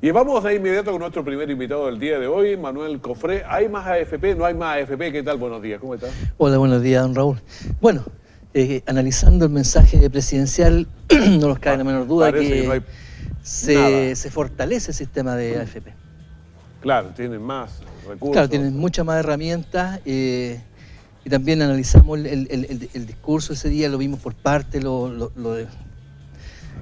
Y vamos de inmediato con nuestro primer invitado del día de hoy, Manuel Cofré. ¿Hay más AFP? ¿No hay más AFP? ¿Qué tal? Buenos días, ¿cómo estás? Hola, buenos días, don Raúl. Bueno, analizando el mensaje presidencial, no nos cabe la menor duda que no hay se fortalece el sistema de AFP. Claro, tienen más recursos. Claro, tienen muchas más herramientas y también analizamos el discurso ese día, lo vimos por parte, Le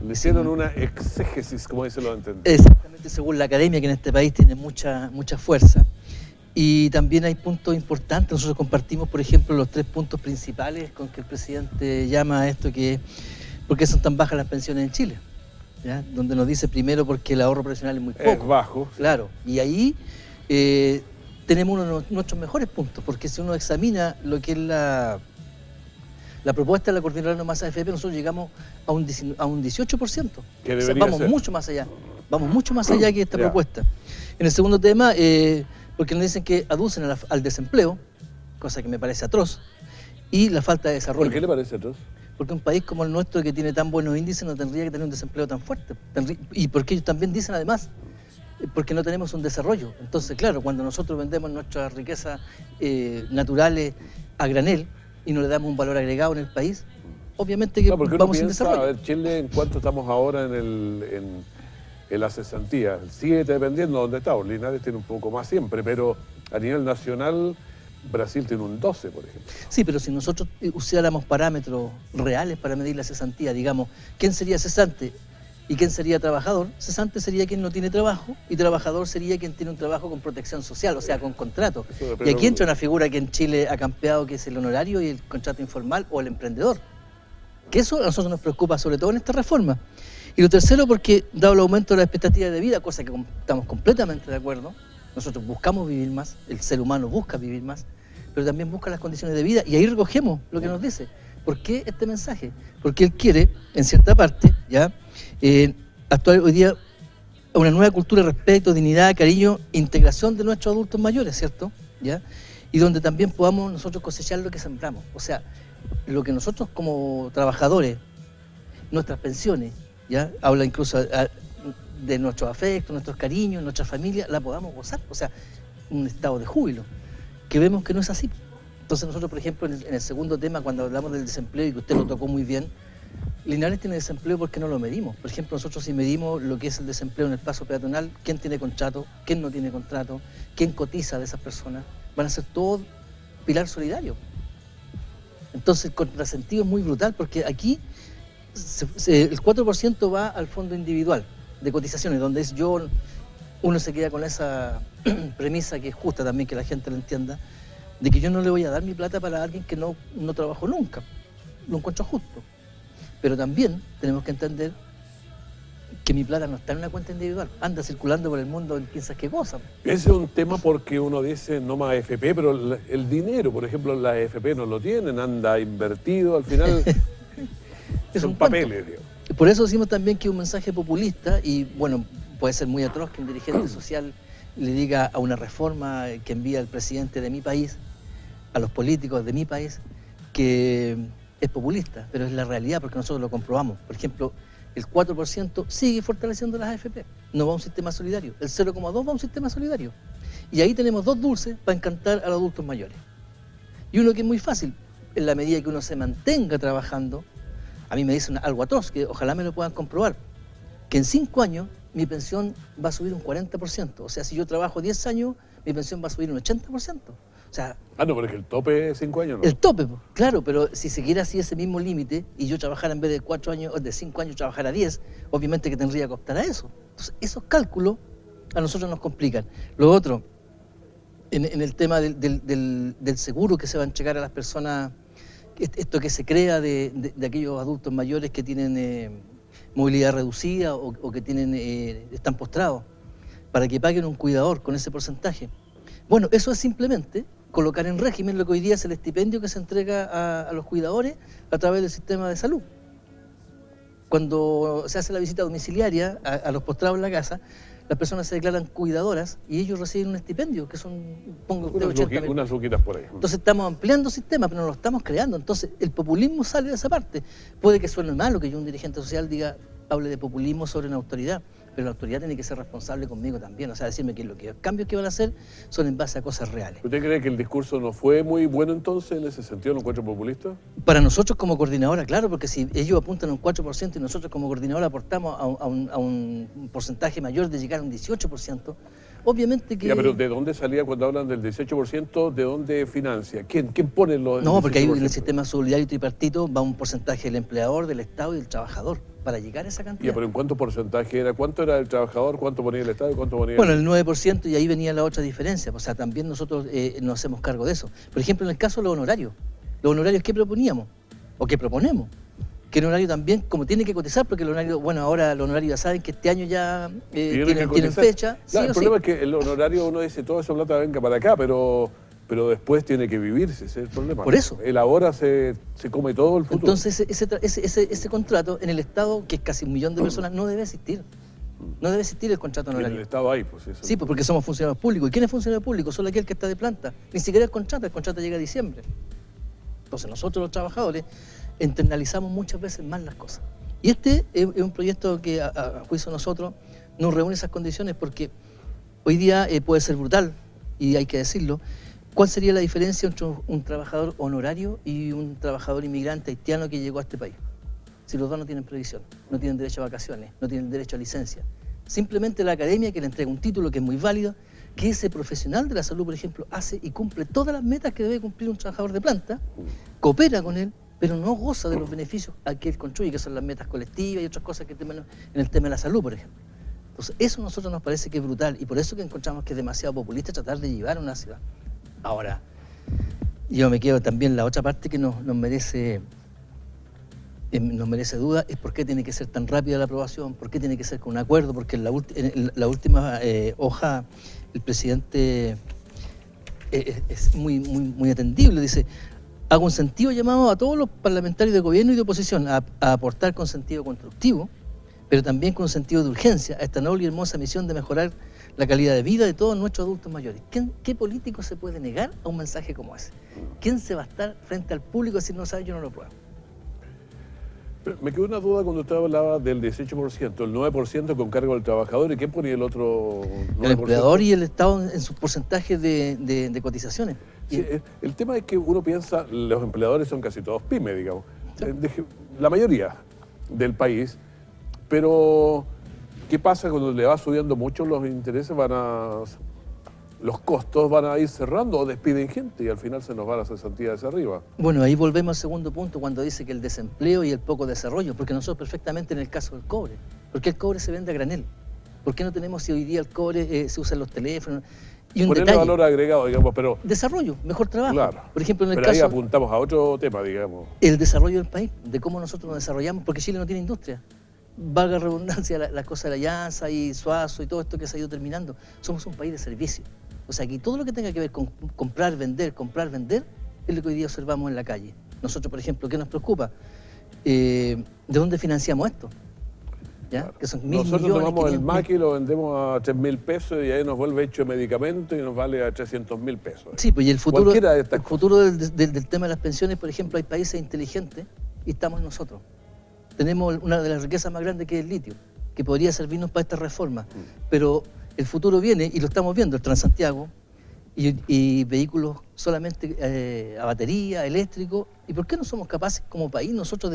hicieron una exégesis, como dicen los entendidos. exactamente según la academia, que en este país tiene mucha fuerza. Y también hay puntos importantes. Nosotros compartimos, por ejemplo, los 3 puntos principales con que el presidente llama a esto, que ¿por qué son tan bajas las pensiones en Chile? ¿Ya? Donde nos dice primero porque el ahorro profesional es muy poco. Es bajo. Claro, y ahí tenemos uno de nuestros mejores puntos, porque si uno examina lo que es la propuesta de la Coordinadora de Masa AFP, nosotros llegamos a un 18%. Que O sea, debería vamos ser. mucho más allá. Vamos mucho más allá que esta propuesta. En el segundo tema, porque nos dicen que aducen al desempleo, cosa que me parece atroz, y la falta de desarrollo. ¿Por qué le parece atroz? Porque un país como el nuestro, que tiene tan buenos índices, no tendría que tener un desempleo tan fuerte. Y porque ellos también dicen además, porque no tenemos un desarrollo. Entonces, claro, cuando nosotros vendemos nuestras riquezas naturales a granel y no le damos un valor agregado en el país, obviamente que vamos sin desarrollo. A ver, Chile, ¿en cuánto estamos ahora en la cesantía? El 7, dependiendo de dónde está. Linares tiene un poco más siempre, pero a nivel nacional, Brasil tiene un 12, por ejemplo. Sí, pero si nosotros usáramos parámetros reales para medir la cesantía, digamos, ¿quién sería cesante y quién sería trabajador? Cesante sería quien no tiene trabajo y trabajador sería quien tiene un trabajo con protección social, o sea, con contrato. Y aquí entra una figura que en Chile ha campeado, que es el honorario y el contrato informal o el emprendedor. Que eso a nosotros nos preocupa, sobre todo en esta reforma. Y lo tercero, porque dado el aumento de la expectativa de vida, cosa que estamos completamente de acuerdo, nosotros buscamos vivir más, el ser humano busca vivir más, pero también busca las condiciones de vida, y ahí recogemos lo que nos dice. ¿Por qué este mensaje? Porque él quiere, en cierta parte, ya actuar hoy día a una nueva cultura de respeto, dignidad, cariño, integración de nuestros adultos mayores, ¿cierto? ¿Ya? Y donde también podamos nosotros cosechar lo que sembramos. O sea, lo que nosotros como trabajadores, nuestras pensiones, ¿ya? Habla incluso de nuestros afectos, nuestros cariños, nuestra familia, la podamos gozar. O sea, un estado de júbilo, que vemos que no es así. Entonces nosotros, por ejemplo, en el segundo tema, cuando hablamos del desempleo, y que usted lo tocó muy bien, Linares tiene desempleo porque no lo medimos. Por ejemplo, nosotros si medimos lo que es el desempleo en el paso peatonal, quién tiene contrato, quién no tiene contrato, quién cotiza de esas personas, van a ser todos pilar solidario. Entonces el contrasentido es muy brutal, porque aquí el 4% va al fondo individual de cotizaciones, donde uno se queda con esa premisa que es justa también, que la gente lo entienda, de que yo no le voy a dar mi plata para alguien que no trabajó nunca. Lo encuentro justo. Pero también tenemos que entender que mi plata no está en una cuenta individual, anda circulando por el mundo en piensas qué cosa. Ese es un tema porque uno dice no más AFP, pero el dinero, por ejemplo, las AFP no lo tienen, anda invertido, al final son papeles, digo. Por eso decimos también que es un mensaje populista y, bueno, puede ser muy atroz que un dirigente social le diga a una reforma que envía el presidente de mi país, a los políticos de mi país, que es populista, pero es la realidad porque nosotros lo comprobamos. Por ejemplo, el 4% sigue fortaleciendo las AFP, no va a un sistema solidario, el 0,2 va a un sistema solidario. Y ahí tenemos 2 dulces para encantar a los adultos mayores. Y uno que es muy fácil, en la medida que uno se mantenga trabajando, a mí me dicen algo atroz, que ojalá me lo puedan comprobar, que en 5 años mi pensión va a subir un 40%. O sea, si yo trabajo 10 años, mi pensión va a subir un 80%. O sea, no, pero es que el tope es 5 años, ¿no? El tope, claro, pero si siguiera así ese mismo límite y yo trabajara en vez de 4 años, o de 5 años, trabajara 10, obviamente que tendría que optar a eso. Entonces, esos cálculos a nosotros nos complican. Lo otro, en el tema del seguro que se va a entregar a las personas, esto que se crea de aquellos adultos mayores que tienen movilidad reducida o que están postrados, para que paguen un cuidador con ese porcentaje. Bueno, eso es simplemente colocar en régimen lo que hoy día es el estipendio que se entrega a los cuidadores a través del sistema de salud. Cuando se hace la visita domiciliaria a los postrados en la casa, las personas se declaran cuidadoras y ellos reciben un estipendio, que son, pongo usted, 80.000. Unas luquitas por ahí. Entonces estamos ampliando el sistema, pero no lo estamos creando. Entonces el populismo sale de esa parte. Puede que suene malo que yo, un dirigente social, hable de populismo sobre una autoridad, pero la autoridad tiene que ser responsable conmigo también, o sea, decirme que los cambios que van a hacer son en base a cosas reales. ¿Usted cree que el discurso no fue muy bueno entonces en ese sentido, lo encuentro populista? Para nosotros como coordinadora, claro, porque si ellos apuntan a un 4% y nosotros como coordinadora aportamos a un porcentaje mayor de llegar a un 18%, obviamente que... Ya, pero ¿de dónde salía cuando hablan del 18%? ¿De dónde financia? ¿Quién pone los 18%? No, porque ahí en el sistema solidario tripartito va un porcentaje del empleador, del Estado y del trabajador para llegar a esa cantidad. Ya, pero ¿en cuánto porcentaje era? ¿Cuánto era el trabajador? ¿Cuánto ponía el Estado y cuánto ponía Bueno, el 9% y ahí venía la otra diferencia. O sea, también nosotros nos hacemos cargo de eso. Por ejemplo, en el caso de los honorarios ¿qué proponíamos? ¿O qué proponemos? Que el honorario también, como tiene que cotizar, porque el honorario, bueno, ahora los honorarios ya saben que este año ya tienen fecha. Claro, el problema es que el honorario, uno dice, toda esa plata venga para acá, pero después tiene que vivirse, ese es el problema. Por eso. El ahora se come todo el futuro. Entonces, ese contrato en el Estado, que es casi 1 millón de personas, no debe existir. No debe existir el contrato honorario. Y en el Estado hay, pues eso. Sí, pues porque somos funcionarios públicos. ¿Y quién es funcionario público? Solo aquel que está de planta. Ni siquiera el contrato llega a diciembre. Entonces nosotros los trabajadores internalizamos muchas veces más las cosas. Y este es un proyecto que a juicio de nosotros nos reúne esas condiciones porque hoy día puede ser brutal, y hay que decirlo. ¿Cuál sería la diferencia entre un trabajador honorario y un trabajador inmigrante haitiano que llegó a este país? Si los dos no tienen previsión, no tienen derecho a vacaciones, no tienen derecho a licencia. Simplemente la academia que le entrega un título que es muy válido, que ese profesional de la salud, por ejemplo, hace y cumple todas las metas que debe cumplir un trabajador de planta, coopera con él, pero no goza de los beneficios a que él construye, que son las metas colectivas y otras cosas que en el tema de la salud, por ejemplo. Entonces, eso a nosotros nos parece que es brutal y por eso que encontramos que es demasiado populista tratar de llevar a una ciudad. Ahora, yo me quedo también la otra parte que nos merece duda, es por qué tiene que ser tan rápida la aprobación, por qué tiene que ser con un acuerdo, porque en la última hoja el presidente es muy atendible, dice: hago un sentido llamado a todos los parlamentarios de gobierno y de oposición a aportar con sentido constructivo, pero también con sentido de urgencia a esta noble y hermosa misión de mejorar la calidad de vida de todos nuestros adultos mayores. ¿Qué político se puede negar a un mensaje como ese? ¿Quién se va a estar frente al público y decir, no sabe, yo no lo puedo? Pero me quedó una duda cuando usted hablaba del 18%, el 9% con cargo del trabajador, ¿y quién ponía el otro 9%? El empleador y el Estado en sus porcentajes de cotizaciones. Sí, el tema es que uno piensa, los empleadores son casi todos pymes, digamos, la mayoría del país, pero ¿qué pasa cuando le va subiendo mucho los intereses? Los costos van a ir cerrando o despiden gente y al final se nos va la cesantía hacia arriba. Bueno, ahí volvemos al segundo punto cuando dice que el desempleo y el poco desarrollo, porque nosotros perfectamente en el caso del cobre, ¿por qué el cobre se vende a granel? ¿Por qué no tenemos si hoy día el cobre se usa en los teléfonos? Y un ponerle valor agregado, digamos, pero... Desarrollo, mejor trabajo. Claro, por ejemplo, en el pero caso, ahí apuntamos a otro tema, digamos. El desarrollo del país, de cómo nosotros nos desarrollamos, porque Chile no tiene industria. Valga la redundancia, la cosa de la Llanza y Suazo y todo esto que se ha ido terminando. Somos un país de servicio. O sea, aquí todo lo que tenga que ver con comprar, vender, es lo que hoy día observamos en la calle. Nosotros, por ejemplo, ¿qué nos preocupa? ¿De dónde financiamos esto? ¿Ya? Claro. Que son 1.000 Nosotros millones, tomamos 500 el maqui y lo vendemos a 3.000 pesos y ahí nos vuelve hecho medicamento y nos vale a 300.000 pesos. Sí, pues y el futuro cosas. del tema de las pensiones, por ejemplo, hay países inteligentes y estamos nosotros. Tenemos una de las riquezas más grandes que es el litio, que podría servirnos para esta reforma, pero el futuro viene y lo estamos viendo, el Transantiago y vehículos solamente a batería, eléctrico. ¿Y por qué no somos capaces como país nosotros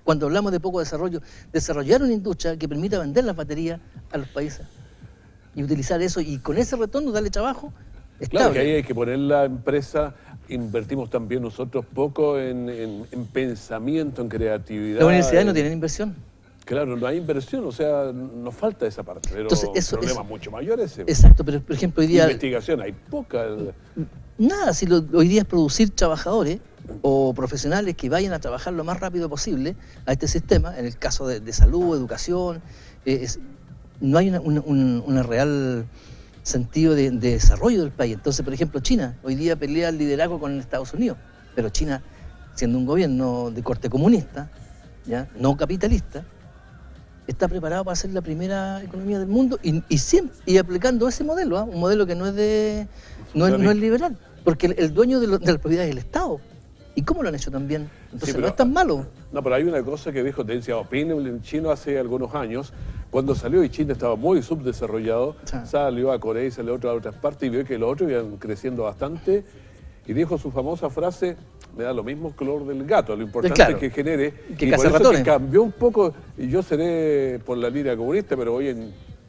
cuando hablamos de poco desarrollo, desarrollar una industria que permita vender las baterías a los países y utilizar eso y con ese retorno darle trabajo estable? Claro que ahí hay que poner la empresa, invertimos también nosotros poco en pensamiento, en creatividad. Las universidades no tienen inversión. Claro, no hay inversión, o sea, nos falta esa parte, pero entonces, el problema es mucho mayor ese. Exacto, pero por ejemplo hoy día... Investigación, hay poca. Nada, si hoy día es producir trabajadores o profesionales que vayan a trabajar lo más rápido posible a este sistema, en el caso de salud, educación, no hay una real sentido de desarrollo del país. Entonces, por ejemplo, China hoy día pelea el liderazgo con Estados Unidos, pero China, siendo un gobierno de corte comunista, ¿ya? No capitalista, está preparado para ser la primera economía del mundo y aplicando ese modelo, un modelo que no es liberal, porque el dueño de la propiedad es el Estado. ¿Y cómo lo han hecho también? Entonces sí, no es tan malo. No, pero hay una cosa que dijo Deng Xiaoping, el chino, hace algunos años, Cuando salió y China estaba muy subdesarrollado, Sí. salió a Corea y salió a otras partes y vio que los otros iban creciendo bastante y dijo su famosa frase, me da lo mismo el color del gato, lo importante Claro. es que genere. Que y caza por eso ratones. que cambió un poco, y yo seré por la línea comunista, pero voy a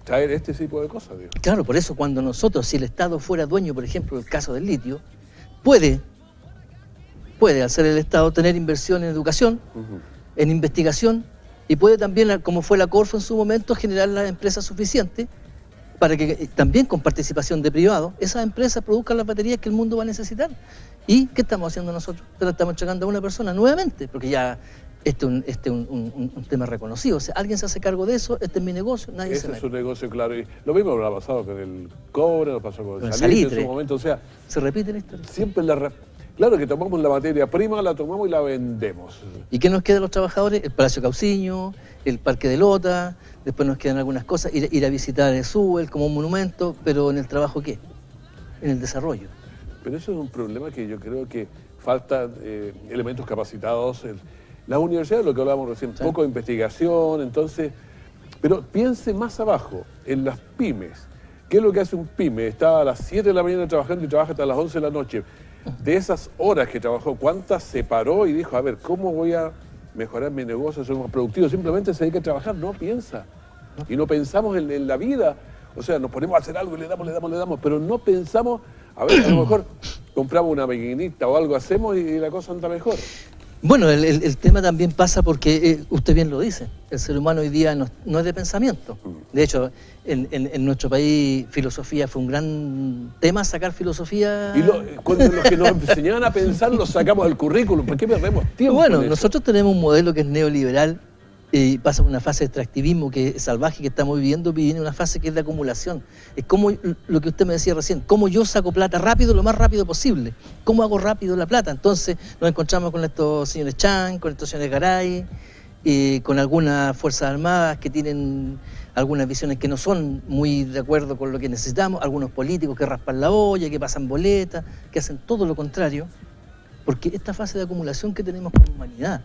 traer este tipo de cosas, digo. Claro, por eso cuando nosotros, si el Estado fuera dueño, por ejemplo, del caso del litio, puede al ser el Estado, tener inversión en educación, Ujú. en investigación, y puede también, como fue la Corfo en su momento, generar las empresas suficientes para que también con participación de privados, esas empresas produzcan las baterías que el mundo va a necesitar. ¿Y qué estamos haciendo nosotros? Te lo estamos entregando a una persona nuevamente, porque ya este es un tema reconocido. O sea, alguien se hace cargo de eso, este es mi negocio, nadie se Ese es mete. un negocio, claro. Y lo mismo habrá pasado con el cobre, lo pasó con Con el el salitre en salitre. su momento. O sea, Se repite la historia. siempre claro que tomamos la materia prima, la tomamos y la vendemos. ¿Y qué nos queda a los trabajadores? El Palacio Cauciño, el Parque de Lota, después nos quedan algunas cosas, ir a visitar el Subel como un monumento, pero ¿en el trabajo qué? En el desarrollo. Pero eso es un problema que yo creo que faltan elementos capacitados. Las universidades, lo que hablábamos recién, Sí. poco de investigación, entonces. Pero piense más abajo, en las pymes. ¿Qué es lo que hace un pyme? Está a las 7 de la mañana trabajando y trabaja hasta las 11 de la noche. De esas horas que trabajó, ¿cuántas se paró y dijo, a ver, ¿cómo voy a mejorar mi negocio, ser más productivo? Simplemente se dedica a trabajar, no piensa. Y no pensamos en la vida. O sea, nos ponemos a hacer algo y le damos, pero no pensamos, a ver, a lo mejor compramos una maquinita o algo hacemos y la cosa anda mejor. Bueno, el tema también pasa porque, usted bien lo dice, el ser humano hoy día no es de pensamiento. De hecho, en nuestro país filosofía fue un gran tema, sacar filosofía. Y cuando los que nos enseñaban a pensar los sacamos del currículum, ¿por qué perdemos tiempo? Bueno, en eso? nosotros tenemos un modelo que es neoliberal y pasa por una fase de extractivismo que es salvaje que estamos viviendo, y viene una fase que es de acumulación. Es como lo que usted me decía recién, cómo yo saco plata rápido, lo más rápido posible. ¿Cómo hago rápido la plata? Entonces nos encontramos con estos señores Chan, con estos señores Garay, con algunas fuerzas armadas que tienen algunas visiones que no son muy de acuerdo con lo que necesitamos, algunos políticos que raspan la olla, que pasan boletas, que hacen todo lo contrario, porque esta fase de acumulación que tenemos como humanidad,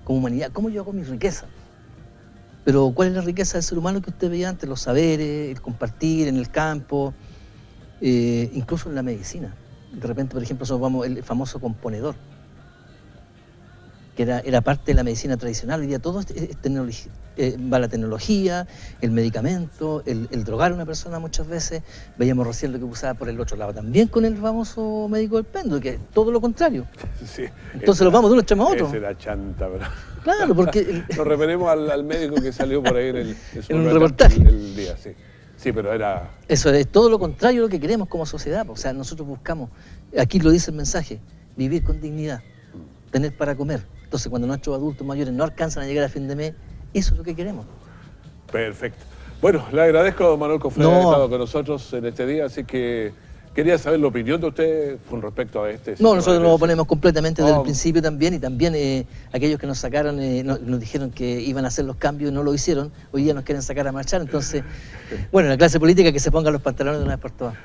¿cómo yo hago mi riqueza? Pero ¿cuál es la riqueza del ser humano que usted veía antes? Los saberes, el compartir en el campo, incluso en la medicina. De repente, por ejemplo, nosotros vamos el famoso componedor, que era parte de la medicina tradicional. Hoy día todo va la tecnología, el medicamento, el drogar a una persona muchas veces. Veíamos recién lo que usaba por el otro lado, también con el famoso médico del péndulo, que es todo lo contrario. Sí, Entonces los vamos de un extremo a otro. Esa era chanta, ¿verdad? Claro, porque Nos referimos al médico que salió por ahí en un reportaje. el día, sí. Sí, pero era... eso es todo lo contrario a lo que queremos como sociedad. O sea, nosotros buscamos, aquí lo dice el mensaje, vivir con dignidad, tener para comer. Entonces, cuando nuestros adultos mayores no alcanzan a llegar a fin de mes, eso es lo que queremos. Perfecto. Bueno, le agradezco a don Manuel Cofré No. haber estado con nosotros en este día, así que quería saber la opinión de usted con respecto a este. No, nosotros nos oponemos completamente desde No. el principio también, y también aquellos que nos sacaron, nos dijeron que iban a hacer los cambios y no lo hicieron, hoy día nos quieren sacar a marchar. Entonces, bueno, la clase política que se ponga los pantalones de una vez por todas.